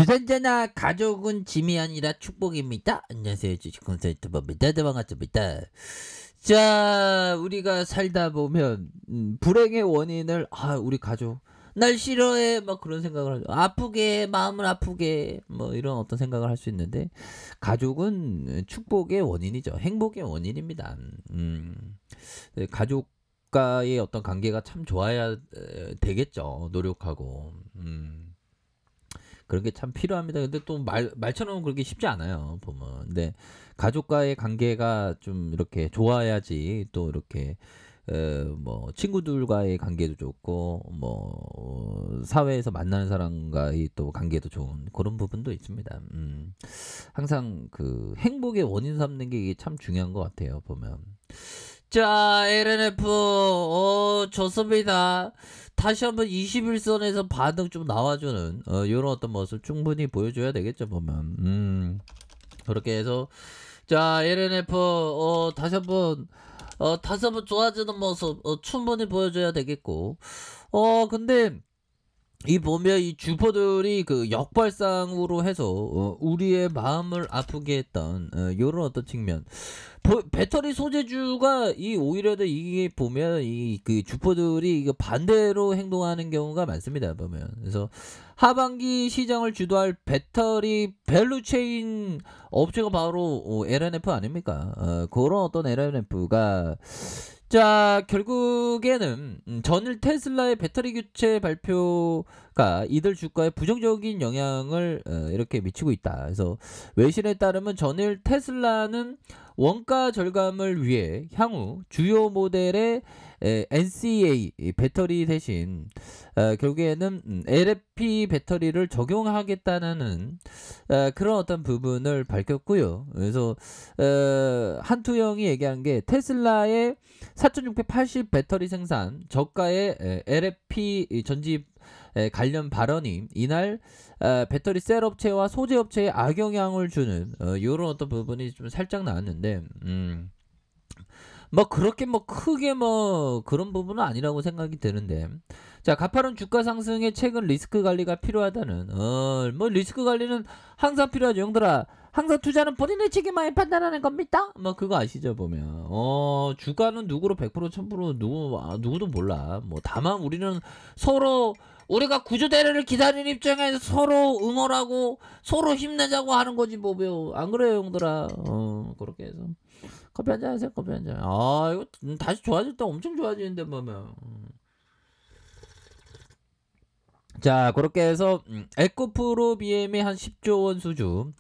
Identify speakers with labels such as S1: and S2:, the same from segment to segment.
S1: 주전자나 가족은 짐이 아니라 축복입니다. 안녕하세요. 주식 컨설턴트입니다. 반갑습니다. 자, 우리가 살다 보면 불행의 원인을 우리 가족 날 싫어해 막 그런 생각을 하죠. 아프게 마음을 아프게 뭐 이런 어떤 생각을 할 수 있는데 가족은 축복의 원인이죠. 행복의 원인입니다. 가족과의 어떤 관계가 참 좋아야 되겠죠. 노력하고. 그런 게 참 필요합니다. 근데 또 말처럼 그렇게 쉽지 않아요, 보면. 근데 가족과의 관계가 좀 이렇게 좋아야지 또 이렇게 뭐 친구들과의 관계도 좋고 사회에서 만나는 사람과의 또 관계도 좋은 그런 부분도 있습니다. 항상 그 행복의 원인 삼는 게 이게 참 중요한 것 같아요, 보면. 자, LNF 좋습니다. 다시 한번 21선에서 반등 좀 나와주는 이런 어떤 모습 충분히 보여줘야 되겠죠, 보면. 그렇게 해서 자, LNF 다시 한번 좋아지는 모습 충분히 보여줘야 되겠고 근데 이 보면 이 주포들이 그 역발상으로 해서 우리의 마음을 아프게 했던 요런 어떤 측면 배터리 소재주가 이 오히려 더 이게 보면 이 그 주포들이 이거 반대로 행동하는 경우가 많습니다, 보면. 그래서 하반기 시장을 주도할 배터리 밸류체인 업체가 바로 LNF 아닙니까? 그런 어떤 LNF가 자, 결국에는 전일 테슬라의 배터리 교체 발표가 이들 주가에 부정적인 영향을 이렇게 미치고 있다. 그래서 외신에 따르면 전일 테슬라는 원가 절감을 위해 향후 주요 모델의 NCA 배터리 대신 결국에는 LFP 배터리를 적용하겠다는 그런 어떤 부분을 밝혔고요. 그래서 한투영이 얘기한 게 테슬라의 4680 배터리 생산 저가의 LFP 전지 관련 발언이 이날 배터리 셀 업체와 소재 업체에 악영향을 주는 이런 어떤 부분이 좀 살짝 나왔는데 뭐 그렇게 뭐 크게 뭐 그런 부분은 아니라고 생각이 드는데 자, 가파른 주가 상승에 최근 리스크 관리가 필요하다는 뭐 리스크 관리는 항상 필요하죠, 형들아. 항상 투자는 본인의 책임만에 판단하는 겁니다. 뭐 그거 아시죠, 보면. 주가는 누구로 100% 1000% 누구도 몰라. 뭐 다만 우리는 서로 우리가 구조대를 기다리는 입장에서 서로 응원하고 서로 힘내자고 하는 거지, 뭐. 안 그래요, 형들아. 그렇게 해서 커피 한잔 하세요, 커피 한잔. 이거 다시 좋아질 때 엄청 좋아지는데, 보면. 자, 그렇게 해서 에코프로 BM의 한 10조 원 수준,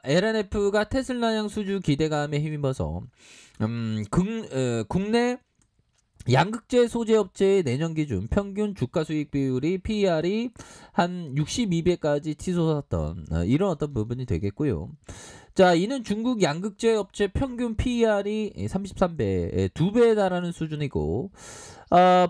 S1: LNF가 테슬라형 수주 기대감에 힘입어서 국내 양극재 소재 업체의 내년 기준 평균 주가 수익 비율이 PER이 한 62배까지 치솟았던 이런 어떤 부분이 되겠고요. 자, 이는 중국 양극재 업체 평균 PER이 33배, 2배에 달하는 수준이고,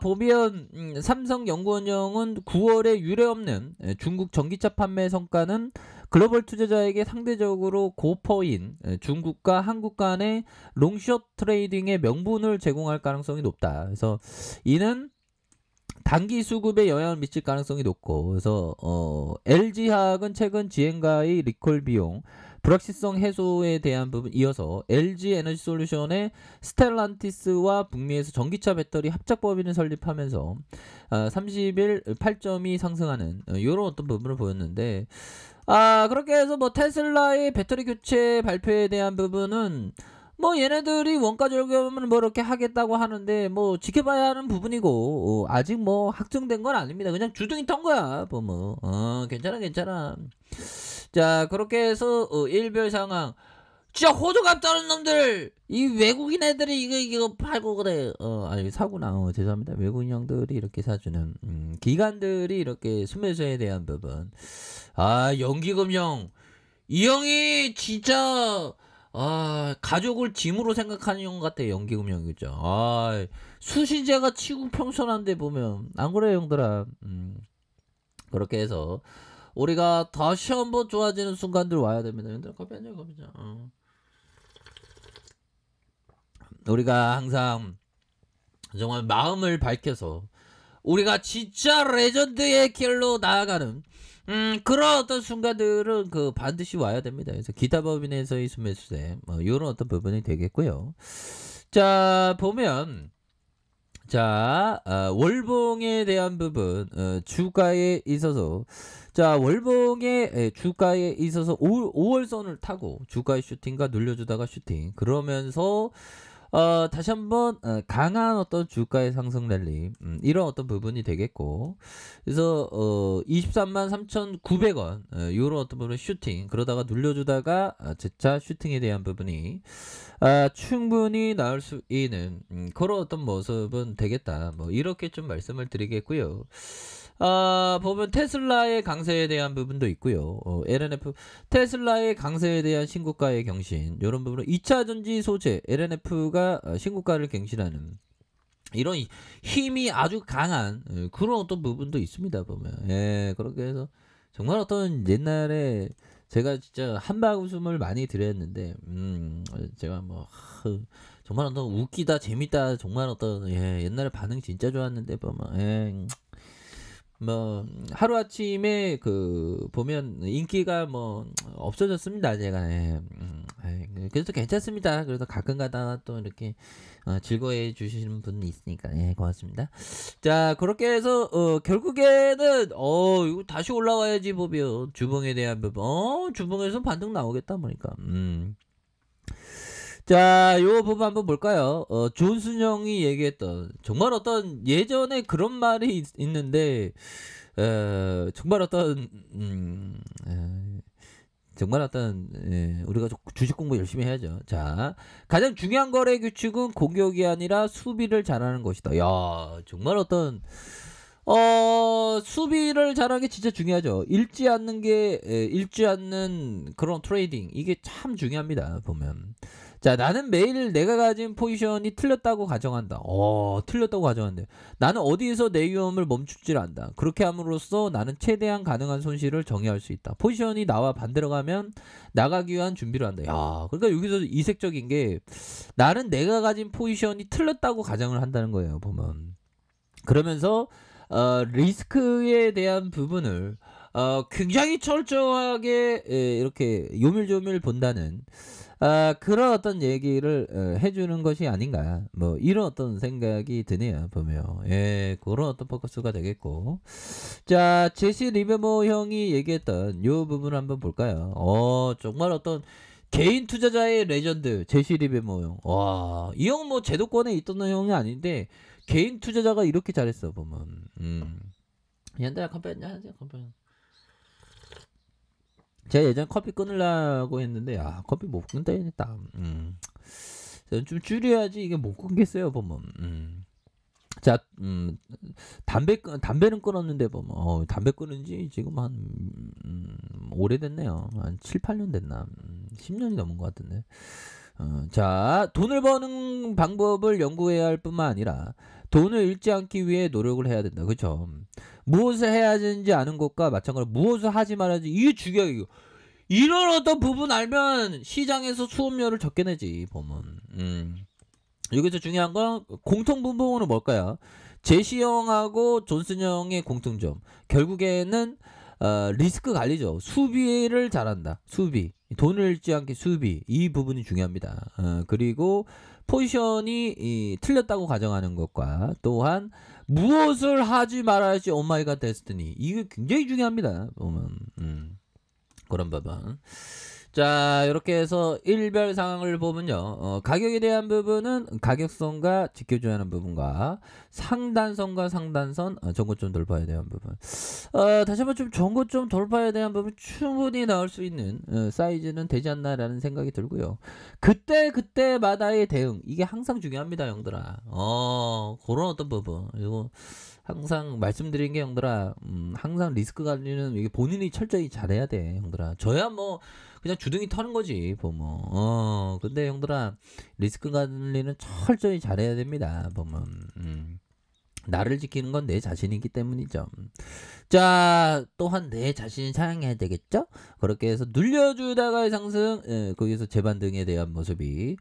S1: 보면 삼성연구원형은 9월에 유례없는 중국 전기차 판매 성과는 글로벌 투자자에게 상대적으로 고퍼인 중국과 한국 간의 롱숏 트레이딩의 명분을 제공할 가능성이 높다. 그래서 이는 단기 수급에 영향을 미칠 가능성이 높고, 그래서 LG화학은 최근 지행가의 리콜 비용 불확실성 해소에 대한 부분 이어서 LG 에너지 솔루션의 스텔란티스와 북미에서 전기차 배터리 합작 법인을 설립하면서 30일 8점이 상승하는 이런 어떤 부분을 보였는데 그렇게 해서 뭐 테슬라의 배터리 교체 발표에 대한 부분은 뭐 얘네들이 원가 절감을 뭐 이렇게 하겠다고 하는데 뭐 지켜봐야 하는 부분이고 아직 뭐 확정된 건 아닙니다. 그냥 주둥이 턴 거야. 뭐 괜찮아. 자, 그렇게 해서 일별 상황. 진짜 호두값 떠는 놈들, 이 외국인 애들이 이거 팔고 그래. 아니 사구나. 죄송합니다. 외국인 형들이 이렇게 사주는 기관들이 이렇게 순매수에 대한 부분. 연기금형 이 형이 진짜 가족을 짐으로 생각하는 형 같아, 연기금형. 그죠? 수신제가 치고 평선한데 보면 안 그래, 형들아. 그렇게 해서 우리가 다시 한번 좋아지는 순간들 와야 됩니다. 형들 커피 한잔 가보자. 우리가 항상 정말 마음을 밝혀서 우리가 진짜 레전드의 길로 나아가는 그런 어떤 순간들은 그 반드시 와야 됩니다. 그래서 기타 법인에서의 순매수세 뭐 요런 어떤 부분이 되겠고요. 자 보면 자 월봉에 대한 부분 주가에 있어서 자 월봉의 주가에 있어서 5월선을 타고 주가의 슈팅과 눌려주다가 슈팅 그러면서 다시 한번 강한 어떤 주가의 상승 랠리 이런 어떤 부분이 되겠고 그래서 23만 3,900원 요런 어떤 부분 슈팅 그러다가 눌려주다가 재차 슈팅에 대한 부분이 충분히 나올 수 있는 그런 어떤 모습은 되겠다 뭐 이렇게 좀 말씀을 드리겠고요. 보면 테슬라의 강세에 대한 부분도 있고요. LNF 테슬라의 강세에 대한 신고가의 경신 이런 부분은 2차 전지 소재 LNF가 신고가를 경신하는 이런 힘이 아주 강한 그런 어떤 부분도 있습니다 보면 예 그렇게 해서 정말 어떤 옛날에 제가 진짜 한박 웃음을 많이 드렸는데 제가 뭐 정말 어떤 웃기다 재밌다 정말 어떤 예 옛날에 반응 진짜 좋았는데 보면 예 뭐 하루아침에 그 보면 인기가 뭐 없어졌습니다 제가 예. 그래도 괜찮습니다. 그래서 가끔가다 또 이렇게 즐거워해 주시는 분이 있으니까 예 고맙습니다. 자 그렇게 해서 결국에는 이거 다시 올라와야지 보면 주봉에 대한 부분 주봉에서 반등 나오겠다 보니까 자, 요 부분 한번 볼까요? 존순영이 얘기했던 정말 어떤 예전에 그런 말이 있는데 정말 어떤 정말 어떤 우리가 주식 공부 열심히 해야죠. 자, 가장 중요한 거래 규칙은 공격이 아니라 수비를 잘하는 것이다. 야, 정말 어떤 수비를 잘하는 게 진짜 중요하죠. 읽지 않는 그런 트레이딩 이게 참 중요합니다. 보면. 자, 나는 매일 내가 가진 포지션이 틀렸다고 가정한다. 틀렸다고 가정한대. 나는 어디에서 내 위험을 멈출지를 안다. 그렇게 함으로써 나는 최대한 가능한 손실을 정의할 수 있다. 포지션이 나와 반대로 가면 나가기 위한 준비를 한다. 야, 그러니까 여기서 이색적인 게 나는 내가 가진 포지션이 틀렸다고 가정을 한다는 거예요. 보면. 그러면서 리스크에 대한 부분을 굉장히 철저하게 이렇게 요밀조밀 본다는 그런 어떤 얘기를 해주는 것이 아닌가 뭐 이런 어떤 생각이 드네요 보면 예 그런 어떤 포커스가 되겠고 자 제시 리베모 형이 얘기했던 요 부분을 한번 볼까요? 정말 어떤 개인 투자자의 레전드 제시 리베모 형 와 이 형 뭐 제도권에 있던 형이 아닌데 개인 투자자가 이렇게 잘했어 보면 얘들아 컴페 하자 컴페 제가 예전에 커피 끊으려고 했는데 커피 못 끊다 했다 좀 줄여야지 이게 못 끊겠어요 보면 자 담배는 끊었는데 보면 담배 끊은 지 지금 한 오래됐네요 한 7, 8년 됐나 10년이 넘은 것 같은데 자 돈을 버는 방법을 연구해야 할 뿐만 아니라 돈을 잃지 않기 위해 노력을 해야 된다 그렇죠 무엇을 해야 되는지 아는 것과 마찬가지로 무엇을 하지 말아야 지 이게 중요해요 이런 어떤 부분 알면 시장에서 수업료를 적게 내지 보면 여기서 중요한 건 공통 분모는 뭘까요? 제시 형하고 존슨 형의 공통점 결국에는 리스크 관리죠. 수비를 잘한다. 수비 돈을 잃지 않게 수비 이 부분이 중요합니다. 그리고 포지션이 틀렸다고 가정하는 것과 또한 무엇을 하지 말아야지 오마이갓 데스티니 이게 굉장히 중요합니다. 보면 그런 부분. 자 이렇게 해서 일별 상황을 보면요 가격에 대한 부분은 가격선과 지켜줘야 하는 부분과 상단선과 상단선 전고점 돌파에 대한 부분 다시 한번 좀 전고점 돌파에 대한 부분 충분히 나올 수 있는 사이즈는 되지 않나라는 생각이 들고요 그때마다의 대응 이게 항상 중요합니다 형들아 그런 어떤 부분 그리고 항상 말씀드린 게 형들아 항상 리스크 관리는 이게 본인이 철저히 잘해야 돼 형들아 저야 뭐 그냥 주둥이 터는 거지 보면 근데 형들아 리스크 관리는 철저히 잘해야 됩니다 보면 나를 지키는 건 내 자신이기 때문이죠 자 또한 내 자신을 사랑해야 되겠죠 그렇게 해서 눌려주다가의 상승 거기서 재반등에 대한 모습이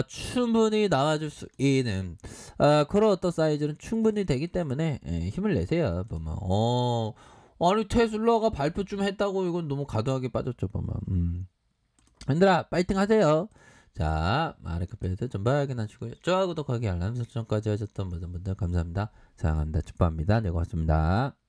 S1: 충분히 나와줄 수 있는 그런 어떤 사이즈는 충분히 되기 때문에 힘을 내세요 보면 아니 테슬라가 발표 좀 했다고 이건 너무 과도하게 빠졌죠 보면. 얘들아 파이팅 하세요. 자 마르크패드 전부 확인하시고요. 좋아요 구독하기 알람 설정까지 하셨던 모든 분들 감사합니다. 사랑합니다. 축복합니다. 네 고맙습니다.